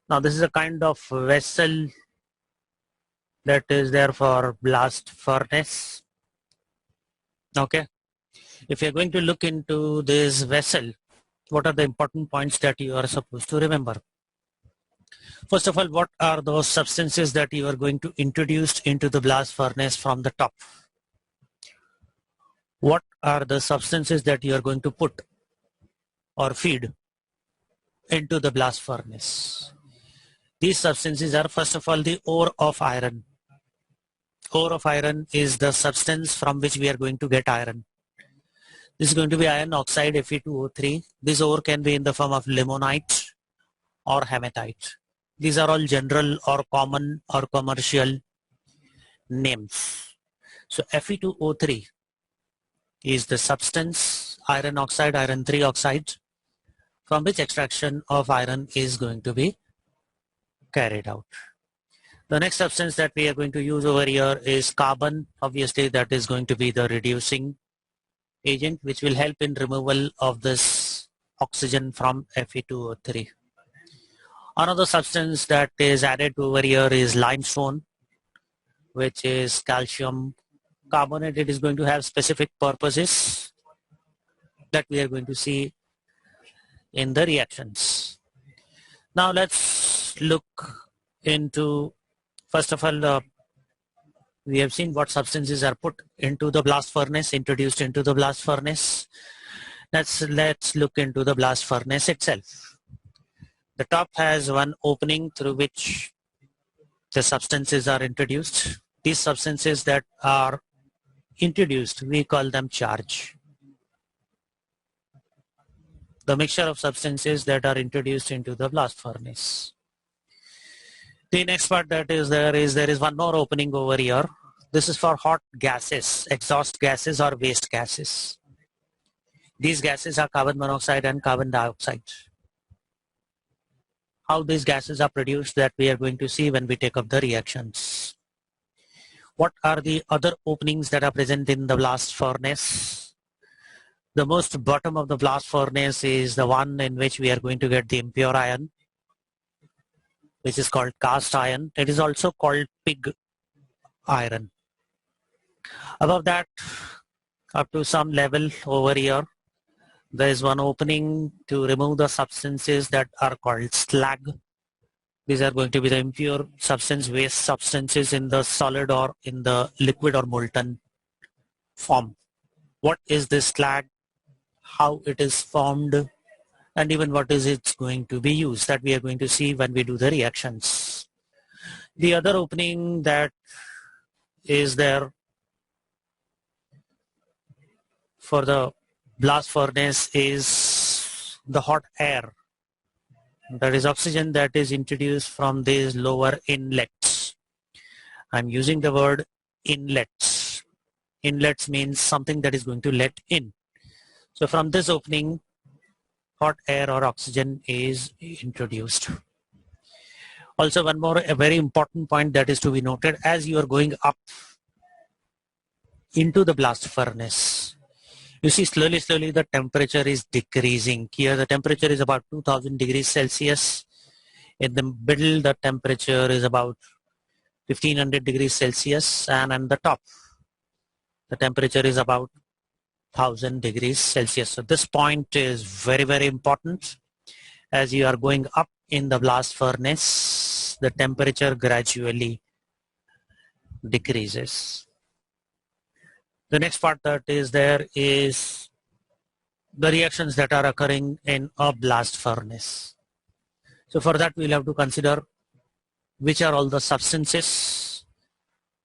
Now this is a kind of vessel that is there for blast furnace. Okay. If you're going to look into this vessel, what are the important points that you are supposed to remember? First of all, what are those substances that you are going to introduce into the blast furnace from the top? What are the substances that you are going to put or feed into the blast furnace? These substances are, first of all, the ore of iron. Ore of iron is the substance from which we are going to get iron. This is going to be iron oxide Fe2O3. This ore can be in the form of limonite or hematite. These are all general or common or commercial names. So Fe2O3 is the substance, iron oxide, iron 3 oxide, from which extraction of iron is going to be carried out. The next substance that we are going to use over here is carbon. Obviously, that is going to be the reducing agent, which will help in removal of this oxygen from Fe2O3. Another substance that is added over here is limestone, which is calcium carbonate. It is going to have specific purposes that we are going to see in the reactions. Now let's look into, first of all, we have seen what substances are put into the blast furnace, introduced into the blast furnace. Let's look into the blast furnace itself. The top has one opening through which the substances are introduced. These substances that are introduced, we call them charge. The mixture of substances that are introduced into the blast furnace. The next part that is there is one more opening over here. This is for hot gases, exhaust gases or waste gases. These gases are carbon monoxide and carbon dioxide. How these gases are produced, that we are going to see when we take up the reactions. What are the other openings that are present in the blast furnace? The most bottom of the blast furnace is the one in which we are going to get the impure iron, which is called cast iron. It is also called pig iron. Above that, up to some level over here, there is one opening to remove the substances that are called slag. These are going to be the impure substance, waste substances in the solid or in the liquid or molten form. What is this slag? How it is formed? And even what is it going to be used, that we are going to see when we do the reactions. The other opening that is there for the blast furnace is the hot air. That is oxygen that is introduced from these lower inlets. I'm using the word inlets. Inlets means something that is going to let in. So from this opening, hot air or oxygen is introduced. Also, one more, a very important point that is to be noted: as you are going up into the blast furnace, you see slowly the temperature is decreasing. Here the temperature is about 2000 degrees Celsius. In the middle, the temperature is about 1500 degrees Celsius, and on the top, the temperature is about 1000 degrees Celsius. So this point is very important. As you are going up in the blast furnace, the temperature gradually decreases. The next part that is there is the reactions that are occurring in a blast furnace. So for that, we'll have to consider which are all the substances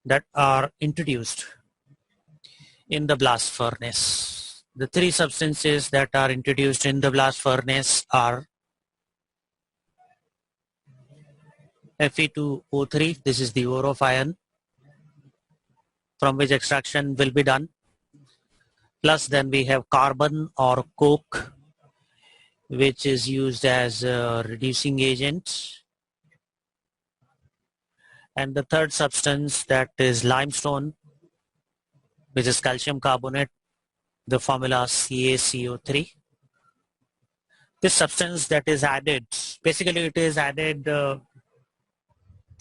that are introduced in the blast furnace. The three substances that are introduced in the blast furnace are Fe2O3, this is the ore of iron, from which extraction will be done. Plus then we have carbon or coke, which is used as a reducing agent. And the third substance, that is limestone, which is calcium carbonate, the formula CaCO3. This substance that is added, basically it is added to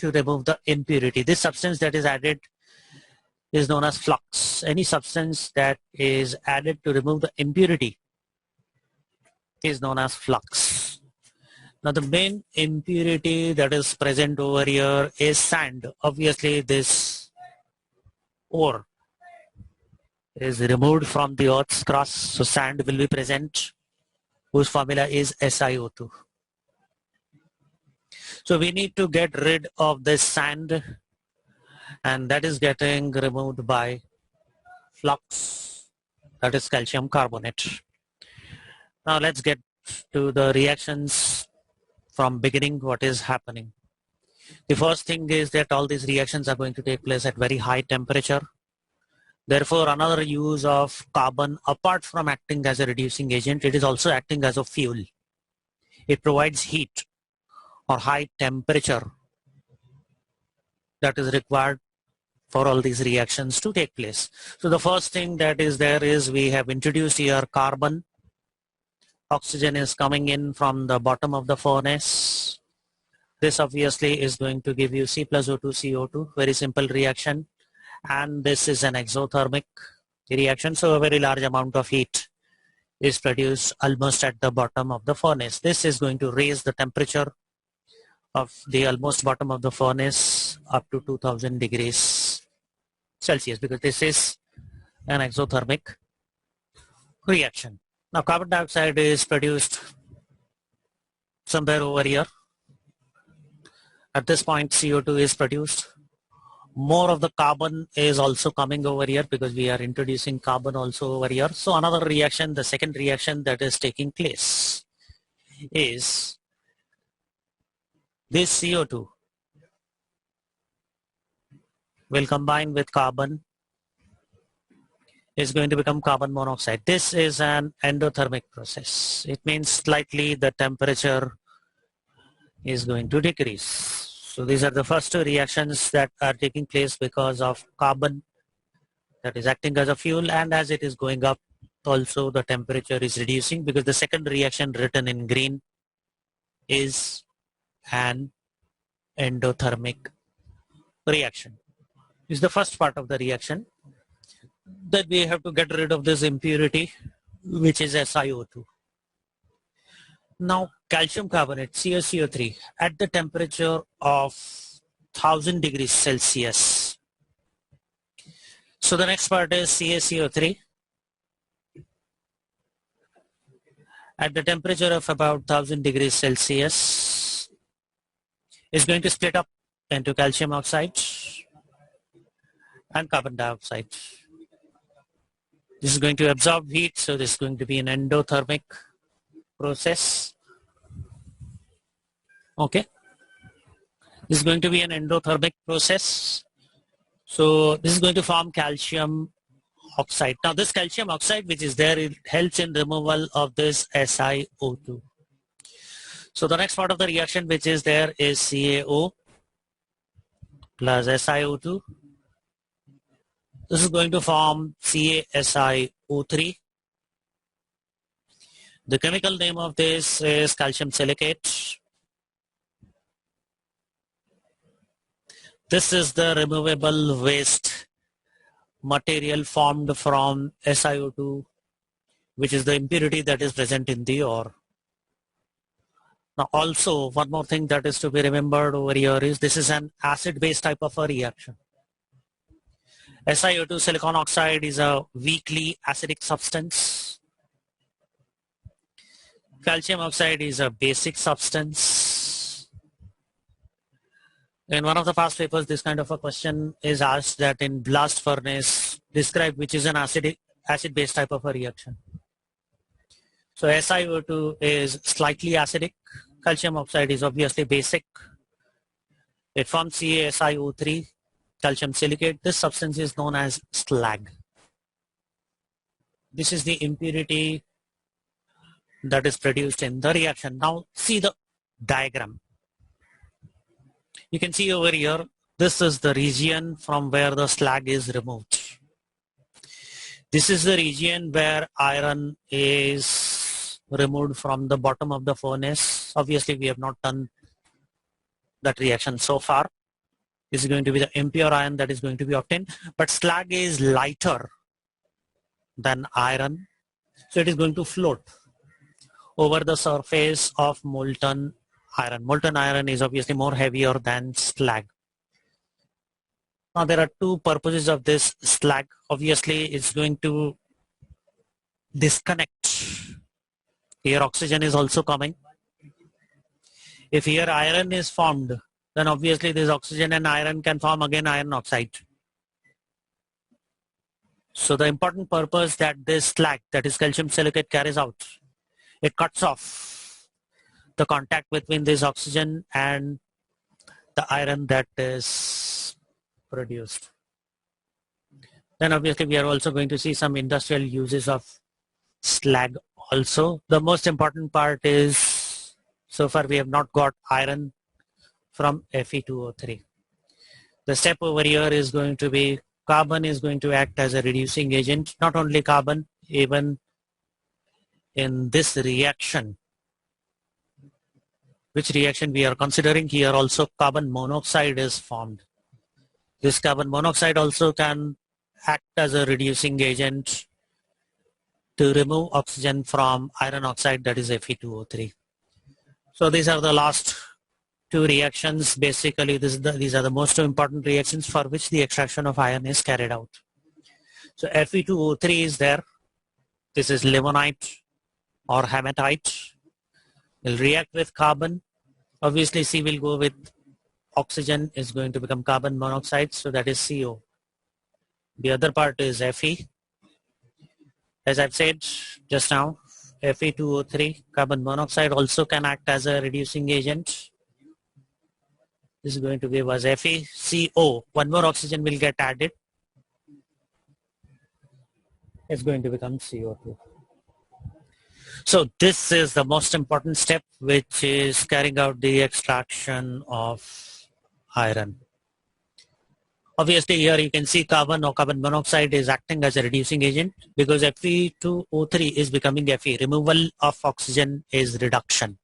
remove the impurity. This substance that is added is known as flux. Any substance that is added to remove the impurity is known as flux. Now the main impurity that is present over here is sand. Obviously this ore is removed from the earth's crust, so sand will be present, whose formula is SiO2. So we need to get rid of this sand, and that is getting removed by flux, that is calcium carbonate. Now let's get to the reactions from beginning, what is happening. The first thing is that all these reactions are going to take place at very high temperature. Therefore, another use of carbon, apart from acting as a reducing agent, it is also acting as a fuel. It provides heat or high temperature that is required for all these reactions to take place. So the first thing that is there is we have introduced here carbon. Oxygen is coming in from the bottom of the furnace. This obviously is going to give you C plus O2 CO2, very simple reaction. And this is an exothermic reaction, so a very large amount of heat is produced almost at the bottom of the furnace. This is going to raise the temperature of the almost bottom of the furnace up to 2000 degrees Celsius, because this is an exothermic reaction. Now carbon dioxide is produced somewhere over here. At this point CO2 is produced. More of the carbon is also coming over here because we are introducing carbon also over here. So another reaction, the second reaction that is taking place is this CO2 will combine with carbon, is going to become carbon monoxide. This is an endothermic process. It means slightly the temperature is going to decrease. So these are the first two reactions that are taking place because of carbon that is acting as a fuel, and as it is going up also the temperature is reducing, because the second reaction written in green is an endothermic reaction. This is the first part of the reaction, that we have to get rid of this impurity, which is SiO2. Now calcium carbonate, CaCO3, at the temperature of 1000 degrees Celsius. So the next part is CaCO3 at the temperature of about 1000 degrees Celsius is going to split up into calcium oxide and carbon dioxide. This is going to absorb heat, so this is going to be an endothermic process. Okay, this is going to be an endothermic process. So this is going to form calcium oxide. Now this calcium oxide which is there, it helps in removal of this SiO2. So the next part of the reaction which is there is CaO plus SiO2. This is going to form CaSiO3. The chemical name of this is calcium silicate. This is the removable waste material formed from SiO2, which is the impurity that is present in the ore. Now also one more thing that is to be remembered over here is this is an acid-base type of a reaction. SiO2 silicon oxide is a weakly acidic substance. Calcium oxide is a basic substance. In one of the past papers, this kind of a question is asked, that in blast furnace, describe which is an acid-base type of a reaction. So SiO2 is slightly acidic. Calcium oxide is obviously basic. It forms CaSiO3, calcium silicate. This substance is known as slag. This is the impurity that is produced in the reaction. Now see the diagram. You can see over here, this is the region from where the slag is removed. This is the region where iron is removed from the bottom of the furnace. Obviously, we have not done that reaction so far. This is going to be the impure iron that is going to be obtained. But slag is lighter than iron, so it is going to float over the surface of molten iron. Molten iron is obviously more heavier than slag. Now there are two purposes of this slag. Obviously, it's going to disconnect. Here oxygen is also coming. If here iron is formed, then obviously this oxygen and iron can form again iron oxide. So the important purpose that this slag, that is calcium silicate, carries out, it cuts off the contact between this oxygen and the iron that is produced. Then obviously we are also going to see some industrial uses of slag also. The most important part is, so far we have not got iron from Fe2O3. The step over here is going to be carbon is going to act as a reducing agent. Not only carbon, even in this reaction, which reaction we are considering here, also carbon monoxide is formed. This carbon monoxide also can act as a reducing agent to remove oxygen from iron oxide, that is Fe2O3. So these are the last two reactions. Basically, these are the most important reactions for which the extraction of iron is carried out. So Fe2O3 is there. This is limonite or hematite. Will react with carbon. Obviously, C will go with oxygen, is going to become carbon monoxide, so that is CO. The other part is Fe. As I've said just now, Fe2O3, carbon monoxide, also can act as a reducing agent. This is going to give us FeCO. One more oxygen will get added. It's going to become CO2. So this is the most important step, which is carrying out the extraction of iron. Obviously here you can see carbon or carbon monoxide is acting as a reducing agent because Fe2O3 is becoming Fe. Removal of oxygen is reduction.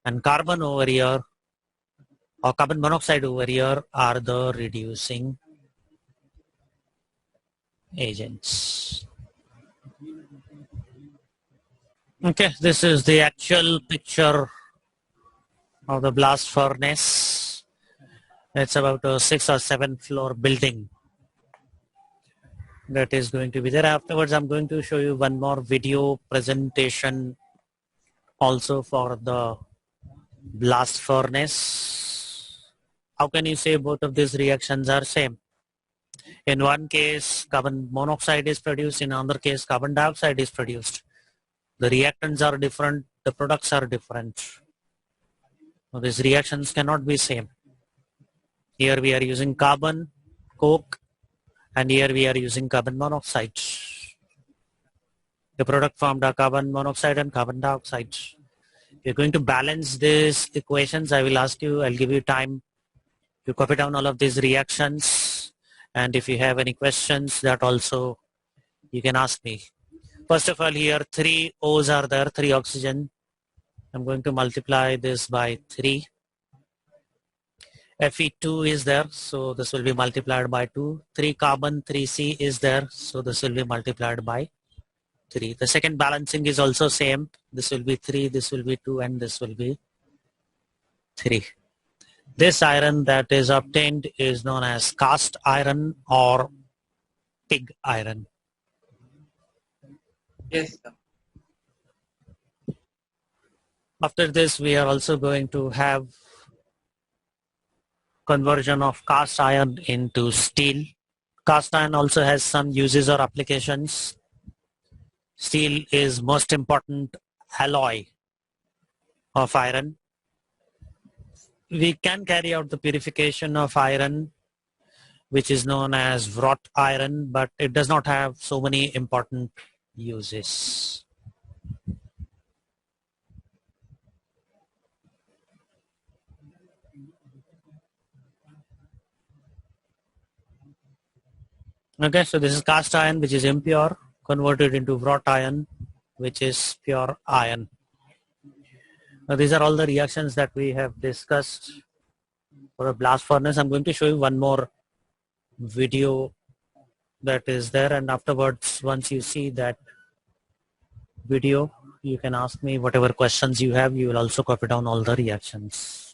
And carbon over here or carbon monoxide over here are the reducing agents. Okay, this is the actual picture of the blast furnace. It's about a 6 or 7 floor building that is going to be there. Afterwards, I'm going to show you one more video presentation also for the blast furnace. How can you say both of these reactions are same? In one case, carbon monoxide is produced. In another case, carbon dioxide is produced. The reactants are different. The products are different. So these reactions cannot be same. Here we are using carbon, coke, and here we are using carbon monoxide. The product formed are carbon monoxide and carbon dioxide. You're going to balance these equations. I will ask you, I'll give you time to copy down all of these reactions. And if you have any questions, that also you can ask me. First of all, here 3 O's are there, 3 oxygen. I'm going to multiply this by 3. Fe2 is there, so this will be multiplied by 2. 3 carbon, 3 C is there, so this will be multiplied by 3. The second balancing is also same. This will be 3, this will be 2, and this will be 3. This iron that is obtained is known as cast iron or pig iron. Yes, sir. After this, we are also going to have conversion of cast iron into steel. Cast iron also has some uses or applications. Steel is most important alloy of iron. We can carry out the purification of iron, which is known as wrought iron, but it does not have so many important uses. Okay, so this is cast iron, which is impure, converted into wrought iron, which is pure iron. Now these are all the reactions that we have discussed for a blast furnace. I'm going to show you one more video that is there, and afterwards, once you see that video, you can ask me whatever questions you have. You will also copy down all the reactions.